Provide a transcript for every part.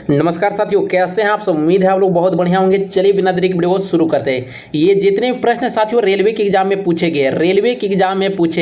नमस्कार साथियों, कैसे हैं आप सब। उम्मीद है आप लोग बहुत बढ़िया होंगे। चलिए बिना देरी के वीडियो को शुरू करते हैं। ये जितने भी प्रश्न साथियों रेलवे के एग्जाम में पूछे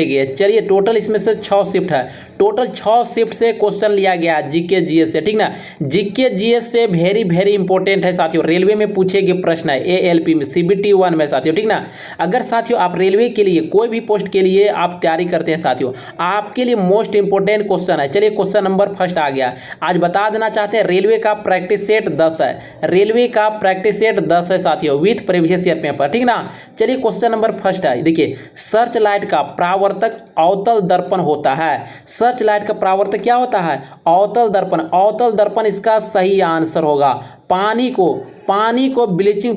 गए, चलिए टोटल इसमें से 6 शिफ्ट है। टोटल 6 शिफ्ट से क्वेश्चन लिया गया है जीके जीएस से, ठीक ना। जीके जीएस से वेरी इंपॉर्टेंट है साथियों। रेलवे में पूछे गए प्रश्न है एएलपी में, सीबीटी 1 में साथियों, ठीक ना। अगर साथियों आप रेलवे के लिए कोई भी पोस्ट के लिए आप तैयारी करते हैं साथियों, आपके लिए मोस्ट इंपॉर्टेंट क्वेश्चन है। चलिए क्वेश्चन नंबर फर्स्ट आ गया। आज बता देना चाहते हैं रेलवे का प्रैक्टिस सेट 10 है। रेलवे का प्रैक्टिस सेट 10 है साथियों, विथ प्रीवियस ईयर पेपर, ठीक ना। चलिए क्वेश्चन नंबर फर्स्ट है। देखिए, सर्च लाइट का प्रावर्तक अवतल दर्पण होता है। सर्च लाइट का प्रावर्तक क्या होता है? अवतल दर्पण। अवतल दर्पण इसका सही आंसर होगा। पानी को ब्लीचिंग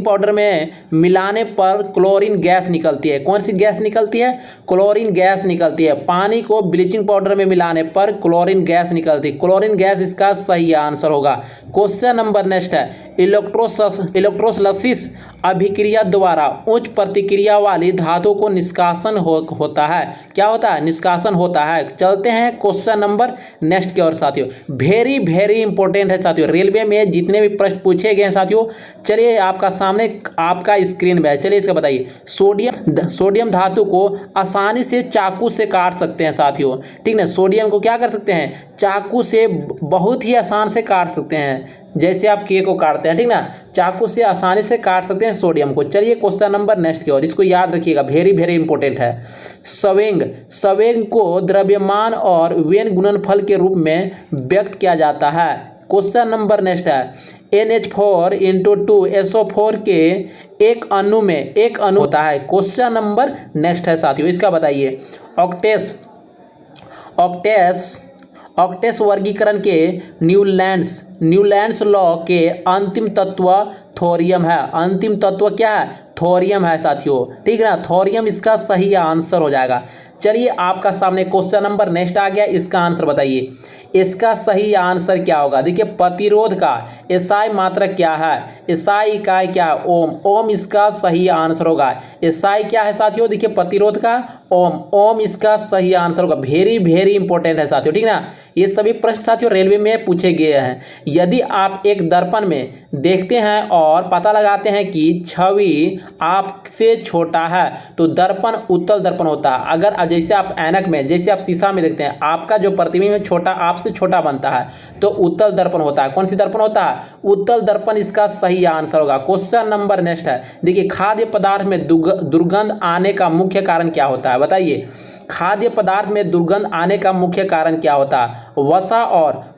पाउडर में मिलाने पर क्लोरीन गैस निकलती है। कौन सी गैस निकलती है? क्लोरीन गैस निकलती है। पानी को ब्लीचिंग पाउडर में मिलाने पर क्लोरीन गैस निकलती है। क्लोरीन गैस इसका सही आंसर होगा। क्वेश्चन नंबर नेक्स्ट है, इलेक्ट्रोलिसिस अभिक्रिया द्वारा उच्च प्रतिक्रिया वाली धातु को निष्कासन होता है। क्या होता है? निष्कासन होता है। चलते हैं क्वेश्चन नंबर नेक्स्ट की ओर साथियों। वेरी इंपॉर्टेंट है साथियों। रेलवे में जितने भी प्रश्न पूछे गए हैं साथियों, चलिए आपका सामने आपका स्क्रीन में है। चलिए इसका बताइए। सोडियम धातु को आसानी से चाकू से काट सकते हैं साथियों, ठीक ना। सोडियम को क्या कर सकते हैं? चाकू से बहुत ही आसान से काट सकते हैं, जैसे आप केक को काटते हैं, ठीक ना। चाकू से आसानी से काट सकते हैं सोडियम को। चलिए क्वेश्चन नंबर नेक्स्ट की ओर, इसको याद रखिएगा, वेरी इंपॉर्टेंट है। संवेग को द्रव्यमान और वेन गुणनफल के रूप में व्यक्त किया जाता है। क्वेश्चन नंबर नेक्स्ट है, NH4 के एक अणु होता है। क्वेश्चन नंबर नेक्स्ट है साथियों, इसका बताइए। ऑक्टेस वर्गीकरण के न्यूलैंड्स लॉ के अंतिम तत्व थोरियम है। अंतिम तत्व क्या है? थोरियम है साथियों, ठीक है ना। थोरियम इसका सही आंसर हो जाएगा। चलिए आपका सामने क्वेश्चन नंबर नेक्स्ट आ गया, इसका आंसर बताइए। इसका सही आंसर क्या होगा? देखिए, प्रतिरोध का एसआई मात्रक क्या है? एसआई इकाई क्या है? ओम इसका सही आंसर होगा। एसआई क्या है साथियों? देखिए, प्रतिरोध का ओम इसका सही आंसर होगा। वेरी इंपॉर्टेंट है साथियों, ठीक ना। ये सभी प्रश्न साथियों रेलवे में पूछे गए हैं। यदि आप एक दर्पण में देखते हैं और पता लगाते हैं कि छवि आपसे छोटा है तो दर्पण उत्तल दर्पण होता है। अगर जैसे आप ऐनक में, जैसे आप शीशा में देखते हैं, आपका जो प्रतिबिंब है छोटा आपसे छोटा बनता है तो उत्तल दर्पण होता है। कौन सी दर्पण होता है? उत्तल दर्पण इसका सही आंसर होगा। क्वेश्चन नंबर नेक्स्ट है। देखिए, खाद्य पदार्थ में दुर्गंध आने का मुख्य कारण क्या होता है? बताइए, खाद्य पदार्थ में दुर्गंध आने का मुख्य कारण क्या होता है?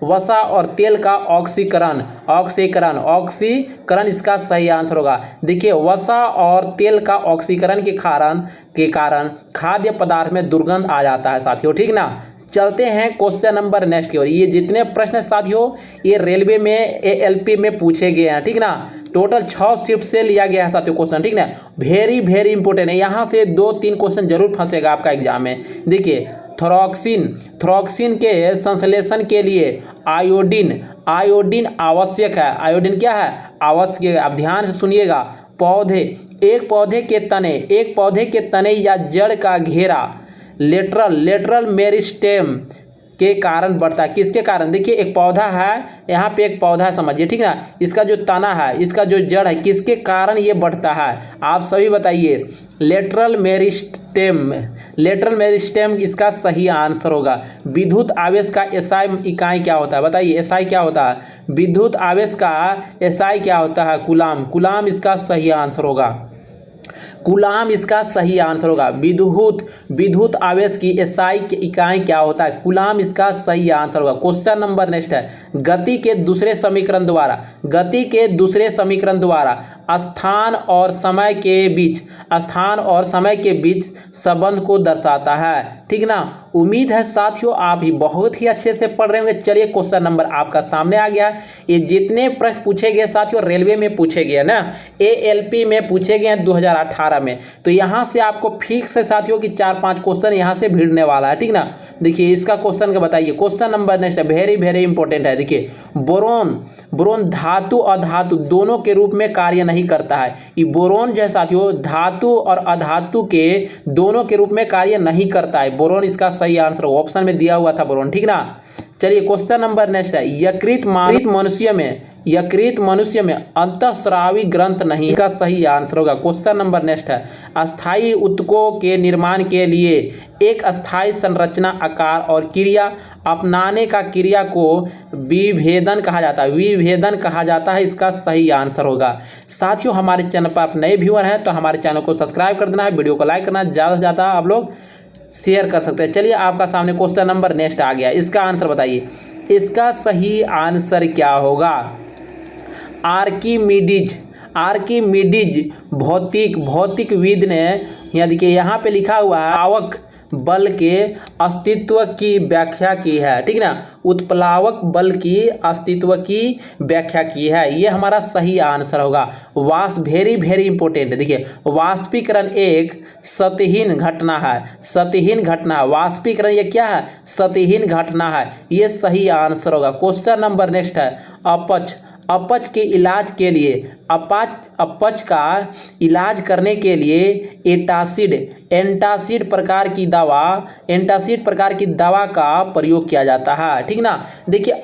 वसा और तेल का ऑक्सीकरण इसका सही आंसर होगा। देखिए, वसा और तेल का ऑक्सीकरण के कारण खाद्य पदार्थ में दुर्गंध आ जाता है साथियों, ठीक ना। चलते हैं क्वेश्चन नंबर नेक्स्ट की ओर। ये जितने प्रश्न साथियों ये रेलवे में एएलपी में पूछे गए हैं, ठीक ना। टोटल 6 शिफ्ट से लिया गया है साथियों क्वेश्चन, ठीक ना। वेरी इंपॉर्टेंट है। यहाँ से 2-3 क्वेश्चन जरूर फंसेगा आपका एग्जाम में। देखिए, थोरॉक्सिन के संश्लेषण के लिए आयोडीन आवश्यक है। आयोडीन क्या है? आवश्यक है। आप ध्यान से सुनिएगा। एक पौधे के तने या जड़ का घेरा लेटरल मेरिस्टेम के कारण बढ़ता है। किसके कारण? देखिए, एक पौधा है, यहाँ पे एक पौधा समझिए, ठीक ना। इसका जो तना है, इसका जो जड़ है, किसके कारण ये बढ़ता है? आप सभी बताइए। लेटरल मेरिस्टेम इसका सही आंसर होगा। विद्युत आवेश का एसआई इकाई क्या होता है? बताइए, एसआई क्या होता है? विद्युत आवेश का एसआई क्या होता है? कूलाम इसका सही आंसर होगा। कूलाम इसका सही आंसर होगा। विद्युत आवेश की एसआई इकाई क्या होता है? कूलाम इसका सही आंसर होगा। क्वेश्चन नंबर नेक्स्ट है। गति के दूसरे समीकरण द्वारा स्थान और समय के बीच संबंध को दर्शाता है, ठीक ना। उम्मीद है साथियों आप ही बहुत ही अच्छे से पढ़ रहे होंगे। चलिए क्वेश्चन नंबर आपका सामने आ गया। ये जितने प्रश्न पूछे गए साथियों रेलवे में पूछे गए ना, एएलपी में पूछे गए हैं 2018 में, तो यहाँ से आपको फिक्स है साथियों कि 4-5 क्वेश्चन यहाँ से भिड़ने वाला है, ठीक ना। देखिए, इसका क्वेश्चन का बताइए। क्वेश्चन नंबर नेक्स्ट है, वेरी इंपॉर्टेंट है। देखिए, बोरोन धातु और अधातु दोनों के रूप में कार्य नहीं करता है। ये बोरोन जो है साथियों धातु और अधातु के दोनों के रूप में कार्य नहीं करता है। बोरोन इसका सही आंसर ऑप्शन में दिया हुआ था बोरोन, ठीक ना। चलिए क्वेश्चन नंबर नेक्स्ट है, यकृत मनुष्य में अंतःस्रावी ग्रंथ नहीं, इसका सही आंसर होगा। क्वेश्चन नंबर नेक्स्ट है, अस्थायी ऊतकों के निर्माण के लिए एक अस्थायी संरचना, आकार और क्रिया अपनाने का क्रिया को विभेदन कहा जाता है, विभेदन कहा जाता है, इसका सही आंसर होगा। साथियों हमारे चैनल पर आप नए व्यूअर हैं तो हमारे चैनल को सब्सक्राइब कर देना है, वीडियो को लाइक करना, ज़्यादा से ज़्यादा आप लोग शेयर कर सकते हैं। चलिए आपका सामने क्वेश्चन नंबर नेक्स्ट आ गया, इसका आंसर बताइए। इसका सही आंसर क्या होगा? आर्किमिडीज भौतिकविद ने, यहाँ देखिए यहाँ पे लिखा हुआ है, उत्प्लावक बल के अस्तित्व की व्याख्या की है, ठीक ना, उत्प्लावक बल की अस्तित्व की व्याख्या की है, ये हमारा सही आंसर होगा। वेरी वेरी इंपॉर्टेंट, देखिए वाष्पीकरण एक सतहीन घटना है, सतहीन घटना, वाष्पीकरण ये क्या है? सतहीन घटना है, ये सही आंसर होगा। क्वेश्चन नंबर नेक्स्ट है, अपच के इलाज के लिए, अपच का इलाज करने के लिए एंटासिड प्रकार की दवा का प्रयोग किया जाता है, ठीक ना। देखिए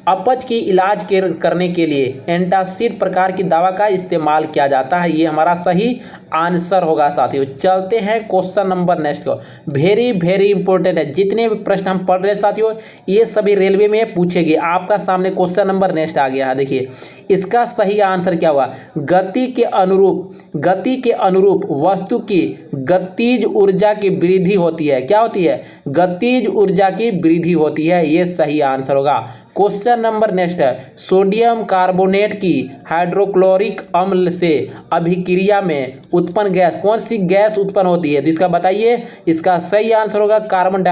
अपच की इलाज करने के लिए एंटासिड प्रकार की दवा का इस्तेमाल किया जाता है, ये हमारा सही आंसर होगा। साथियों चलते हैं क्वेश्चन नंबर नेक्स्ट को, वेरी वेरी इंपॉर्टेंट है, जितने भी प्रश्न हम पढ़ रहे हैं साथियों ये सभी रेलवे में पूछे गए। आपका सामने क्वेश्चन नंबर नेक्स्ट आ गया है, देखिए इसका सही आंसर क्या हुआ? गति के अनुरूप वस्तु की गतिज ऊर्जा की वृद्धि होती है, क्या होती है? गतिज ऊर्जा की वृद्धि होती है, ये सही आंसर होगा। क्वेश्चन नंबर नेक्स्ट है, सोडियम कार्बोनेट की हाइड्रोक्लोरिक अम्ल से अभिक्रिया में उत्पन्न गैस, कौन सी गैस उत्पन्न होती है? तो इसका बताइए, इसका सही आंसर होगा कार्बन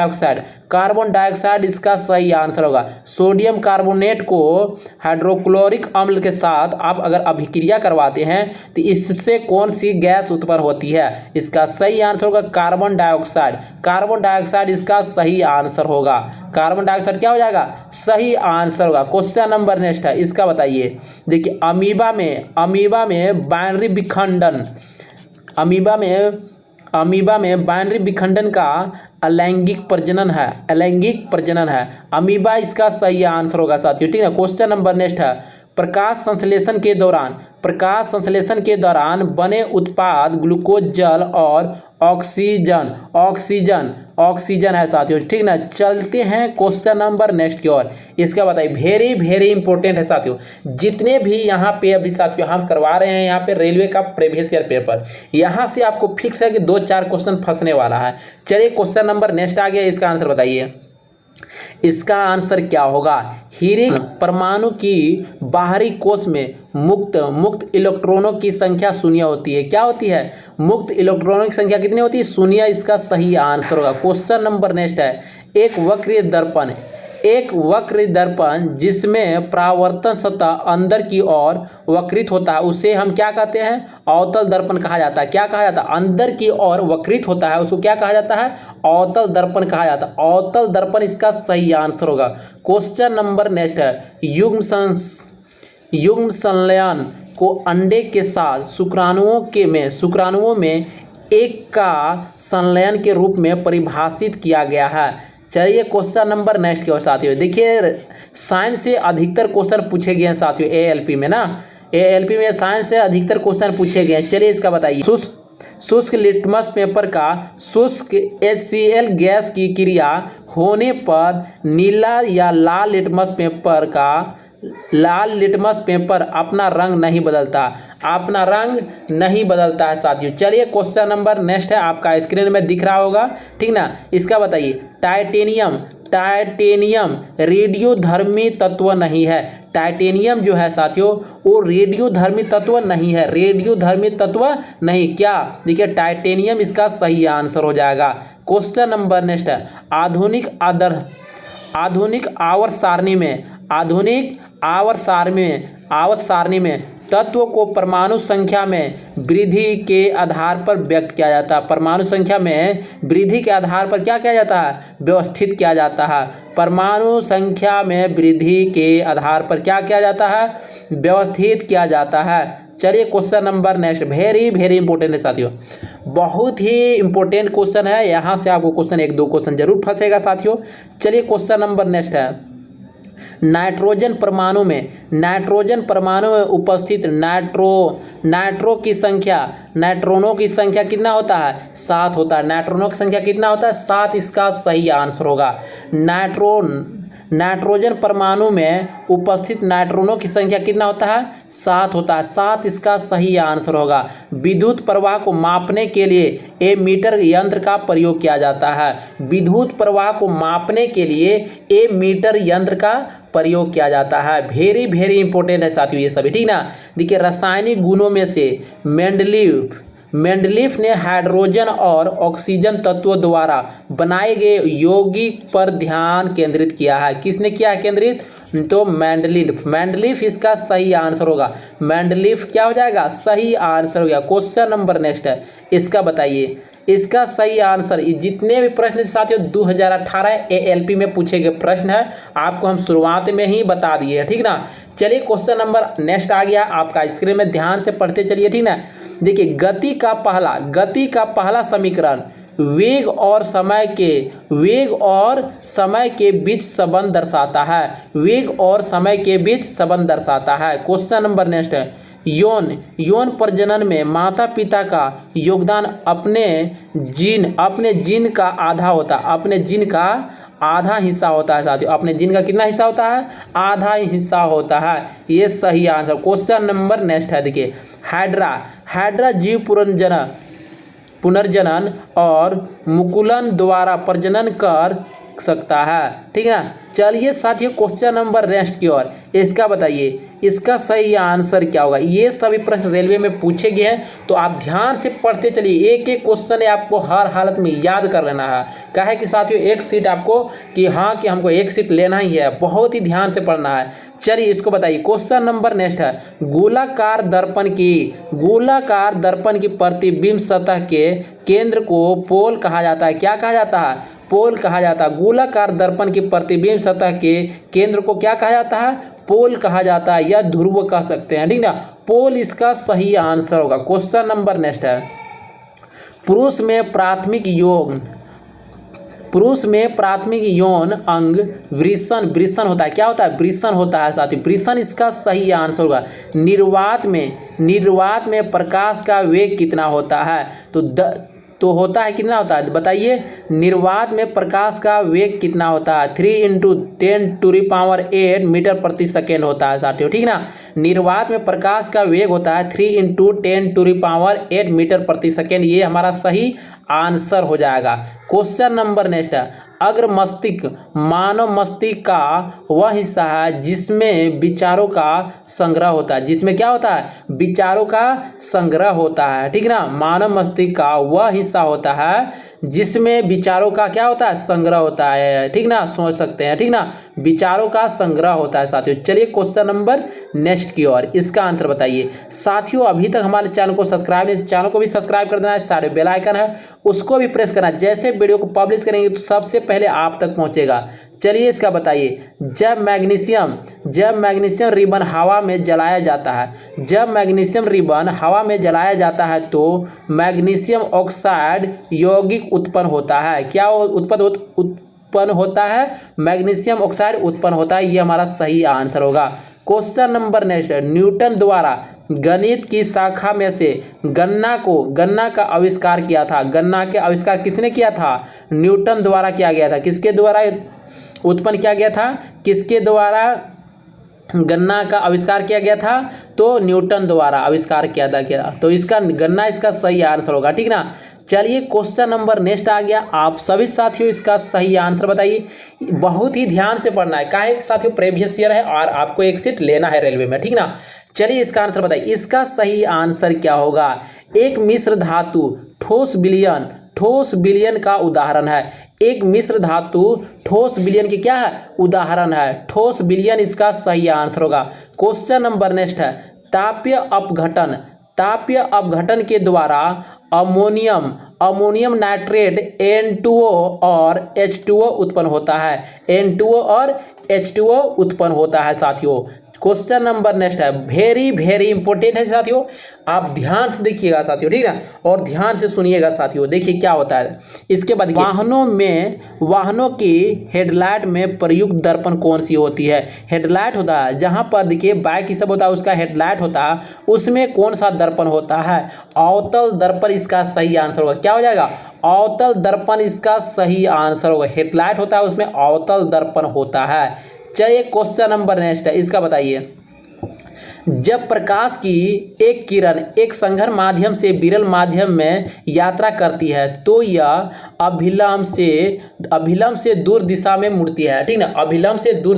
डाइऑक्साइड इसका सही आंसर होगा। सोडियम कार्बोनेट को हाइड्रोक्लोरिक अम्ल के साथ आप अगर अभिक्रिया करवाते हैं तो इससे कौन सी गैस उत्पन्न होती है? इसका सही आंसर होगा कार्बन डाइऑक्साइड इसका सही आंसर होगा। कार्बन डाइऑक्साइड क्या हो जाएगा? सही आंसर होगा। क्वेश्चन नंबर नेक्स्ट है, इसका बताइए। देखिए अमीबा में बाइनरी विखंडन का अलैंगिक प्रजनन है, अमीबा इसका सही आंसर होगा साथियों, ठीक है। क्वेश्चन नंबर नेक्स्ट है, प्रकाश संश्लेषण के दौरान बने उत्पाद ग्लूकोज, जल और ऑक्सीजन है साथियों, ठीक ना। चलते हैं क्वेश्चन नंबर नेक्स्ट की ओर, इसका बताइए। वेरी वेरी इंपॉर्टेंट है साथियों, जितने भी यहाँ पे अभी साथियों हम करवा रहे हैं यहाँ पे रेलवे का प्रीवियस ईयर पेपर, यहाँ से आपको फिक्स है कि 2-4 क्वेश्चन फंसने वाला है। चलिए क्वेश्चन नंबर नेक्स्ट आ गया, इसका आंसर बताइए। इसका आंसर क्या होगा? हीरे परमाणु की बाहरी कोश में मुक्त इलेक्ट्रॉनों की संख्या शून्य होती है, क्या होती है? मुक्त इलेक्ट्रॉनों की संख्या कितनी होती है? शून्य, इसका सही आंसर होगा। क्वेश्चन नंबर नेक्स्ट है, एक वक्र दर्पण जिसमें परावर्तन सतह अंदर की ओर वक्रित होता है उसे हम क्या कहते हैं? अवतल दर्पण कहा जाता है। क्या कहा जाता है? अंदर की ओर वक्रित होता है उसको क्या कहा जाता है? अवतल दर्पण कहा जाता है। अवतल दर्पण इसका सही आंसर होगा। क्वेश्चन नंबर नेक्स्ट है, युग्म संलयन को अंडे के साथ शुक्राणुओं में एक का संलयन के रूप में परिभाषित किया गया है। चलिए क्वेश्चन नंबर नेक्स्ट की ओर साथियों, देखिए साइंस से अधिकतर क्वेश्चन पूछे गए हैं साथियों, एएलपी में साइंस से अधिकतर क्वेश्चन पूछे गए हैं। चलिए इसका बताइए। शुष्क लिटमस पेपर का शुष्क HCl गैस की क्रिया होने पर नीला या लाल लिटमस पेपर अपना रंग नहीं बदलता है साथियों। चलिए क्वेश्चन नंबर नेक्स्ट है, आपका स्क्रीन में दिख रहा होगा, ठीक ना। इसका बताइए। टाइटेनियम रेडियोधर्मी तत्व नहीं है। टाइटेनियम जो है साथियों वो रेडियोधर्मी तत्व नहीं, क्या? देखिए टाइटेनियम इसका सही आंसर हो जाएगा। क्वेश्चन नंबर नेक्स्ट है, आधुनिक आवर्त सारणी में तत्व को परमाणु संख्या में वृद्धि के आधार पर व्यक्त किया जाता है। परमाणु संख्या में वृद्धि के आधार पर क्या किया जाता है? व्यवस्थित किया जाता है। परमाणु संख्या में वृद्धि के आधार पर क्या किया जाता है? व्यवस्थित किया जाता है। चलिए question number next, very very important है साथियों, बहुत ही इंपॉर्टेंट क्वेश्चन है। यहाँ से आपको क्वेश्चन 1-2 क्वेश्चन जरूर फंसेगा साथियों। चलिए क्वेश्चन नंबर नेक्स्ट है, नाइट्रोजन परमाणु में उपस्थित नाइट्रो की संख्या, नाइट्रोनों की संख्या कितना होता है? 7 होता है। नाइट्रोनों की संख्या कितना होता है? 7 इसका सही आंसर होगा। नाइट्रोजन परमाणु में उपस्थित नाइट्रोनों की संख्या कितना होता है? 7 होता है। 7 इसका सही आंसर होगा। विद्युत प्रवाह को मापने के लिए एमीटर यंत्र का प्रयोग किया जाता है। विद्युत प्रवाह को मापने के लिए एमीटर यंत्र का प्रयोग किया जाता है। वेरी वेरी इंपॉर्टेंट है साथियों ये सभी, ठीक ना। देखिए रासायनिक गुणों में से मेंडलीफ ने हाइड्रोजन और ऑक्सीजन तत्वों द्वारा बनाए गए यौगिक पर ध्यान केंद्रित किया है। किसने किया है केंद्रित? तो मेंडलीफ इसका सही आंसर होगा। मेंडलीफ क्या हो जाएगा? सही आंसर हो गया। क्वेश्चन नंबर नेक्स्ट है, इसका बताइए इसका सही आंसर। जितने भी प्रश्न साथियों 2018 ALP में पूछे गए प्रश्न है, आपको हम शुरुआत में ही बता दिए, ठीक ना। चलिए क्वेश्चन नंबर नेक्स्ट आ गया आपका, स्क्रीन में ध्यान से पढ़ते चलिए, ठीक ना। देखिए गति का पहला समीकरण वेग और समय के बीच संबंध दर्शाता है। वेग और समय के बीच संबंध दर्शाता है। क्वेश्चन नंबर नेक्स्ट है, यौन प्रजनन में माता पिता का योगदान अपने जीन का आधा होता है। अपने जीन का आधा हिस्सा होता है साथियों। अपने जीन का कितना हिस्सा होता है? आधा ही हिस्सा होता है। ये सही आंसर। क्वेश्चन नंबर नेक्स्ट है, देखिए हाइड्रा जीव पुनर्जनन और मुकुलन द्वारा प्रजनन कर सकता है, ठीक है। चलिए साथियों क्वेश्चन नंबर नेक्स्ट की ओर, इसका बताइए इसका सही आंसर क्या होगा। ये सभी प्रश्न रेलवे में पूछे गए हैं, तो आप ध्यान से पढ़ते चलिए। एक एक क्वेश्चन है आपको हर हालत में याद कर लेना है। क्या है कि साथियों एक सीट आपको कि हमको एक सीट लेना ही है, बहुत ही ध्यान से पढ़ना है। चलिए इसको बताइए। क्वेश्चन नंबर नेक्स्ट है, गोलाकार दर्पण की प्रतिबिंब सतह के केंद्र को पोल कहा जाता है। क्या कहा जाता है? पोल कहा जाता है। गोलाकार दर्पण की प्रतिबिंब सतह के केंद्र को क्या कहा जाता है? पोल कहा जाता है, या ध्रुव कह सकते हैं, ठीक ना। पोल इसका सही आंसर होगा। क्वेश्चन नंबर नेक्स्ट है, पुरुष में प्राथमिक यौन अंग वृषण होता है। क्या होता है? वृषण होता है साथी। वृषण इसका सही आंसर होगा। निर्वात में प्रकाश का वेग कितना होता है? तो होता है कितना होता है बताइए। निर्वात में प्रकाश का वेग कितना होता है? 3 × 10⁸ मीटर प्रति सेकेंड होता है साथियों, ठीक ना। निर्वात में प्रकाश का वेग होता है 3 × 10⁸ मीटर प्रति सेकेंड। ये हमारा सही आंसर हो जाएगा। क्वेश्चन नंबर नेक्स्ट है, अग्र मस्तिष्क मानव मस्तिष्क का वह हिस्सा है जिसमें विचारों का संग्रह होता है। जिसमें क्या होता है? विचारों का संग्रह होता है, ठीक ना। मानव मस्तिष्क का वह हिस्सा होता है जिसमें विचारों का क्या होता है? संग्रह होता है, ठीक ना। सोच सकते हैं, ठीक ना। विचारों का संग्रह होता है साथियों। चलिए क्वेश्चन नंबर नेक्स्ट की ओर, इसका आंसर बताइए। साथियों अभी तक हमारे चैनल को सब्सक्राइब नहीं, चैनल को भी सब्सक्राइब कर देना है। सारे बेल आइकन है उसको भी प्रेस करना है। जैसे वीडियो को पब्लिश करेंगे तो सबसे पहले आप तक पहुंचेगा। चलिए इसका बताइए, जब मैग्नीशियम रिबन हवा में जलाया जाता है तो मैग्नीशियम ऑक्साइड यौगिक उत्पन्न होता है। क्या उत्पन्न होता है? मैग्नीशियम ऑक्साइड उत्पन्न होता है। ये हमारा सही आंसर होगा। क्वेश्चन नंबर नेक्स्ट है, न्यूटन द्वारा गणित की शाखा में से गन्ना का आविष्कार किया था। गन्ना के आविष्कार किसने किया था? न्यूटन द्वारा किया गया था। किसके द्वारा उत्पन्न किया गया था? किसके द्वारा गन्ना का आविष्कार किया गया था? तो न्यूटन द्वारा आविष्कार किया था। तो इसका गन्ना इसका सही आंसर होगा, ठीक ना। चलिए क्वेश्चन नंबर नेक्स्ट आ गया। आप सभी साथियों इसका सही आंसर बताइए। बहुत ही ध्यान से पढ़ना है, काहे साथियों प्रीवियस ईयर है और आपको एक सीट लेना है रेलवे में, ठीक ना। चलिए इसका आंसर बताइए। इसका सही आंसर क्या होगा? एक मिश्र धातु ठोस विलयन का उदाहरण है। एक मिश्र धातु ठोस विलयन की क्या है? उदाहरण है। ठोस विलयन इसका सही आंसर होगा। क्वेश्चन नंबर नेक्स्ट है, तापीय अपघटन के द्वारा अमोनियम नाइट्रेट N2O और H2O उत्पन्न होता है। N2O और H2O उत्पन्न होता है साथियों। क्वेश्चन नंबर नेक्स्ट है, वेरी वेरी इंपॉर्टेंट है साथियों, आप ध्यान से देखिएगा साथियों, ठीक है, और ध्यान से सुनिएगा साथियों। देखिए क्या होता है इसके बाद, वाहनों की हेडलाइट में प्रयुक्त दर्पण कौन सी होती है? हेडलाइट होता है जहां पर देखिए बाइक की सब होता है, उसका हेडलाइट होता है, उसमें कौन सा दर्पण होता है? अवतल दर्पण इसका सही आंसर होगा। क्या हो जाएगा? अवतल दर्पण इसका सही आंसर होगा। हेडलाइट होता है उसमें अवतल दर्पण होता है। चलिए क्वेश्चन नंबर नेक्स्ट है, इसका बताइए। जब प्रकाश की एक किरण एक संघर माध्यम से विरल माध्यम में यात्रा करती है तो यह अभिलंब से दूर दिशा में मुड़ती है, ठीक ना, अभिलंब से दूर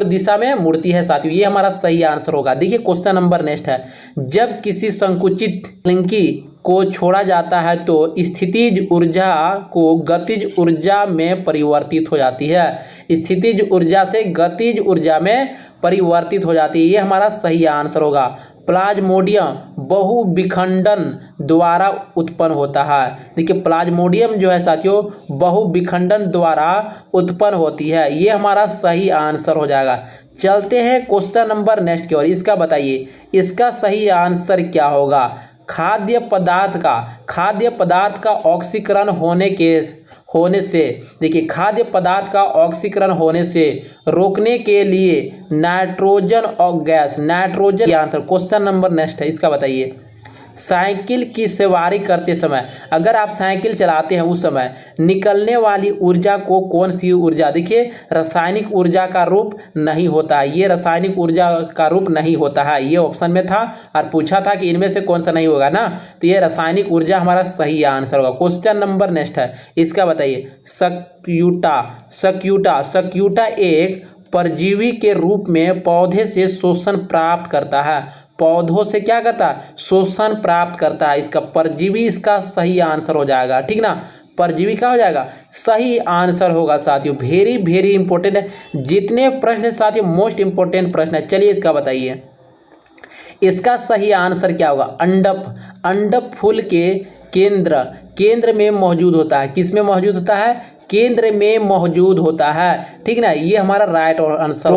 दिशा में मुड़ती है साथियों, ये हमारा सही आंसर होगा। देखिए क्वेश्चन नंबर नेक्स्ट है, जब किसी संकुचित लिंकी को छोड़ा जाता है तो स्थितिज ऊर्जा को गतिज ऊर्जा में परिवर्तित हो जाती है। स्थितिज ऊर्जा से गतिज ऊर्जा में परिवर्तित हो जाती है, ये हमारा सही आंसर होगा। प्लाज्मोडियम बहुविखंडन द्वारा उत्पन्न होता है। देखिए प्लाज्मोडियम जो है साथियों बहुविखंडन द्वारा उत्पन्न होती है, ये हमारा सही आंसर हो जाएगा। चलते हैं क्वेश्चन नंबर नेक्स्ट की ओर, इसका बताइए इसका सही आंसर क्या होगा? खाद्य पदार्थ का ऑक्सीकरण होने से देखिए खाद्य पदार्थ का ऑक्सीकरण होने से रोकने के लिए नाइट्रोजन और gas, nitrogen answer. Question number next है, इसका बताइए। साइकिल की सवारी करते समय, अगर आप साइकिल चलाते हैं उस समय निकलने वाली ऊर्जा को कौन सी ऊर्जा? देखिए रासायनिक ऊर्जा का रूप नहीं होता है, ये रासायनिक ऊर्जा का रूप नहीं होता है, ये ऑप्शन में था और पूछा था कि इनमें से कौन सा नहीं होगा ना, तो ये रासायनिक ऊर्जा हमारा सही आंसर होगा। क्वेश्चन नंबर नेक्स्ट है, इसका बताइए। सक्यूटा एक परजीवी के रूप में पौधे से शोषण प्राप्त करता है। पौधों से क्या करता है? शोषण प्राप्त करता है। इसका परजीवी इसका सही आंसर हो जाएगा, ठीक ना, परजीवी का हो जाएगा सही आंसर होगा साथियों। वेरी वेरी इंपॉर्टेंट है, जितने प्रश्न है साथियों मोस्ट इंपॉर्टेंट प्रश्न है। चलिए इसका बताइए इसका सही आंसर क्या होगा? अंडप फूल के केंद्र में मौजूद होता है। किस में मौजूद होता है? केंद्र में मौजूद होता है, ठीक ना, ये हमारा राइट आंसर।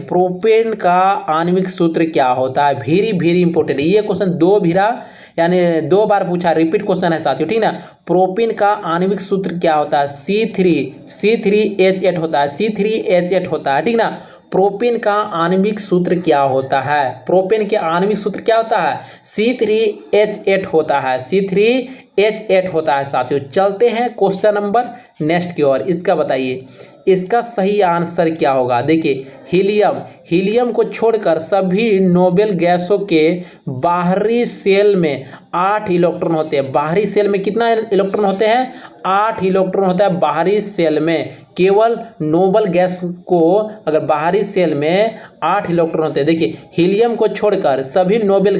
प्रोपेन का आणविक सूत्र क्या होता है? वेरी वेरी इंपॉर्टेंट, ये क्वेश्चन दो बार पूछा, रिपीट क्वेश्चन है साथियों, ठीक ना। प्रोपेन का आणविक सूत्र क्या होता है? C3H8 होता है, C3H8 होता है, ठीक ना। प्रोपेन का आणविक सूत्र क्या होता है? प्रोपेन के आणविक सूत्र क्या होता है? C3H8 होता है, C3H8 होता है साथियों। चलते हैं क्वेश्चन नंबर नेक्स्ट की ओर, इसका बताइए इसका सही आंसर क्या होगा? देखिए हीलियम को छोड़कर सभी नोबेल गैसों के बाहरी सेल में 8 इलेक्ट्रॉन होते हैं। बाहरी सेल में कितना इलेक्ट्रॉन होते हैं? 8 इलेक्ट्रॉन होता है बाहरी सेल में। केवल नोबेल गैस को अगर बाहरी सेल में 8 इलेक्ट्रॉन होते हैं। देखिए हीलियम को छोड़कर सभी नोबेल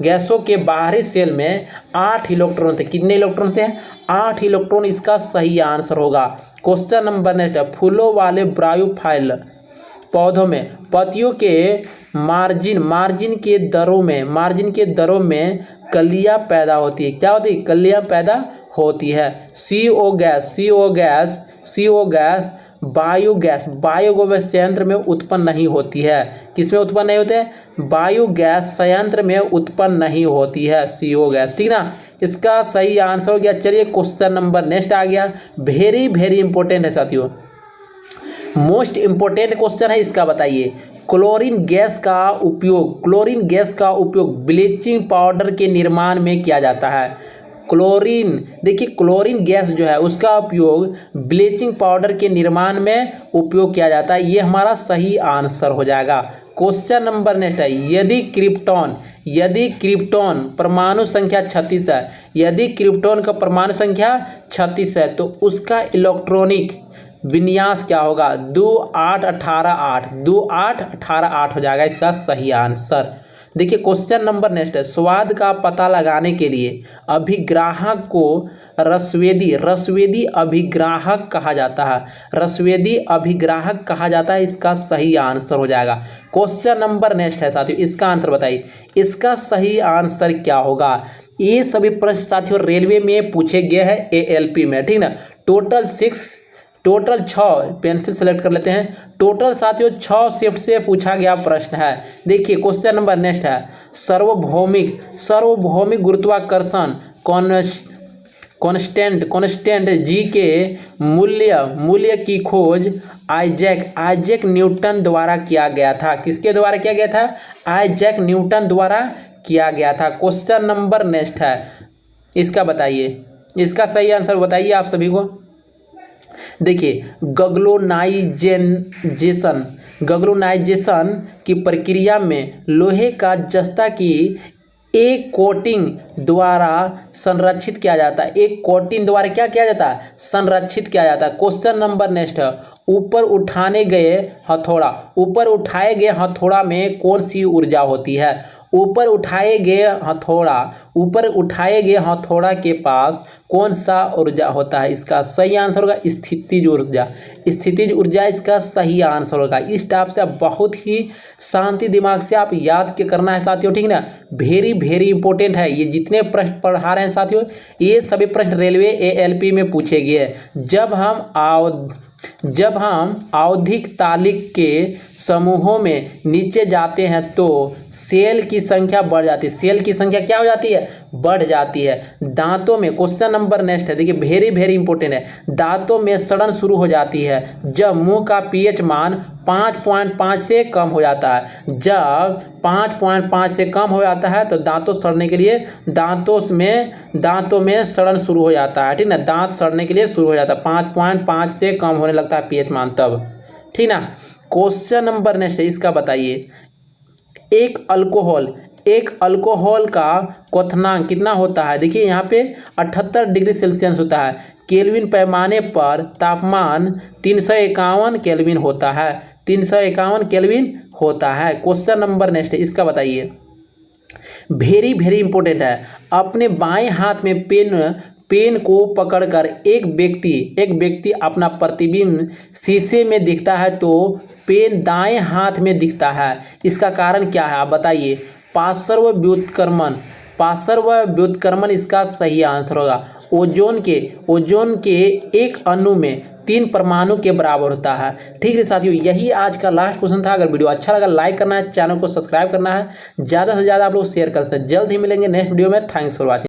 गैसों के बाहरी सेल में 8 इलेक्ट्रॉन होते हैं। कितने इलेक्ट्रॉन होते हैं? 8 इलेक्ट्रॉन इसका सही आंसर होगा। क्वेश्चन नंबर नेक्स्ट है, फूलों वाले ब्रायोफाइल पौधों में पत्तियों के मार्जिन के दरों में कलियां पैदा होती है। क्या होती है? कलियां पैदा होती है। CO गैस बायोगैस संयंत्र में उत्पन्न नहीं होती है। किसमें उत्पन्न नहीं होते हैं? बायोगैस संयंत्र में उत्पन्न नहीं होती है CO गैस, ठीक ना। इसका सही आंसर हो गया। चलिए क्वेश्चन नंबर नेक्स्ट आ गया, वेरी वेरी इंपॉर्टेंट है साथियों, मोस्ट इंपॉर्टेंट क्वेश्चन है, इसका बताइए। क्लोरीन गैस का उपयोग ब्लीचिंग पाउडर के निर्माण में किया जाता है। देखिए क्लोरीन गैस जो है उसका उपयोग ब्लीचिंग पाउडर के निर्माण में उपयोग किया जाता है, ये हमारा सही आंसर हो जाएगा। क्वेश्चन नंबर नेक्स्ट है, यदि क्रिप्टॉन परमाणु संख्या 36 है, यदि क्रिप्टॉन का परमाणु संख्या 36 है तो उसका इलेक्ट्रॉनिक विन्यास क्या होगा? 2 8 18 8 2 8 18 8 हो जाएगा इसका सही आंसर। देखिए क्वेश्चन नंबर नेक्स्ट है, स्वाद का पता लगाने के लिए अभिग्राहक को रसवेदी अभिग्राहक कहा जाता है। रसवेदी अभिग्राहक कहा जाता है, इसका सही आंसर हो जाएगा। क्वेश्चन नंबर नेक्स्ट है साथियों, इसका आंसर बताइए इसका सही आंसर क्या होगा? ये सभी प्रश्न साथियों रेलवे में पूछे गए हैं ALP में, ठीक ना। टोटल 6 पेंसिल सेलेक्ट कर लेते हैं। टोटल साथियों 6 शिफ्ट से पूछा गया प्रश्न है। देखिए क्वेश्चन नंबर नेक्स्ट है, सार्वभौमिक गुरुत्वाकर्षण कांस्टेंट जी के मूल्य की खोज आइजैक न्यूटन द्वारा किया गया था। किसके द्वारा किया गया था? आइजैक न्यूटन द्वारा किया गया था। क्वेश्चन नंबर नेक्स्ट है, इसका बताइए, इसका सही आंसर बताइए आप सभी को। देखिए गैल्वेनाइजेशन की प्रक्रिया में लोहे का जस्ता की एक कोटिंग द्वारा संरक्षित किया जाता है। एक कोटिंग द्वारा क्या किया जाता है? संरक्षित किया जाता है। क्वेश्चन नंबर नेक्स्ट है, ऊपर उठाए गए हथौड़ा में कौन सी ऊर्जा होती है? ऊपर उठाए गए हथौड़ा के पास कौन सा ऊर्जा होता है? इसका सही आंसर होगा स्थितिज ऊर्जा इसका सही आंसर होगा। इस टाइप से आप बहुत ही शांति दिमाग से आप याद के करना है साथियों, ठीक ना। वेरी इंपॉर्टेंट है। ये जितने प्रश्न पढ़ा रहे हैं साथियों, ये सभी प्रश्न रेलवे ALP में पूछे गए हैं। जब हम आवधिक तालिक के समूहों में नीचे जाते हैं तो सेल की संख्या बढ़ जाती है। सेल की संख्या क्या हो जाती है? बढ़ जाती है। दांतों में, क्वेश्चन नंबर नेक्स्ट है, देखिए वेरी इंपॉर्टेंट है। दांतों में सड़न शुरू हो जाती है जब मुंह का pH मान 5.5 से कम हो जाता है। जब 5.5 से कम हो जाता है तो दांतों सड़ने के लिए दांतों में सड़न शुरू हो जाता है, ठीक ना। दांत सड़ने के लिए शुरू हो जाता है 5.5 से कम होने लगता है pH मान तब, ठीक ना। क्वेश्चन नंबर नेक्स्ट है, इसका बताइए। एक अल्कोहल का क्वथनांक कितना होता है? देखिए यहाँ पे 78 डिग्री सेल्सियस होता है। केल्विन पैमाने पर तापमान 351 केल्विन होता है। 351 केल्विन होता है। क्वेश्चन नंबर नेक्स्ट है, इसका बताइए। वेरी इंपॉर्टेंट है। अपने बाएं हाथ में पेन को पकड़कर एक व्यक्ति अपना प्रतिबिंब शीशे में दिखता है तो पेन दाएं हाथ में दिखता है। इसका कारण क्या है आप बताइए। पार्श्व व्युत्क्रमण इसका सही आंसर होगा। ओजोन के एक अणु में 3 परमाणु के बराबर होता है। ठीक है साथियों, यही आज का लास्ट क्वेश्चन था। अगर वीडियो अच्छा लगा लाइक करना है, चैनल को सब्सक्राइब करना है, ज़्यादा से ज़्यादा आप लोग शेयर कर सकते हैं। जल्द ही मिलेंगे नेक्स्ट वीडियो में। Thanks for watching.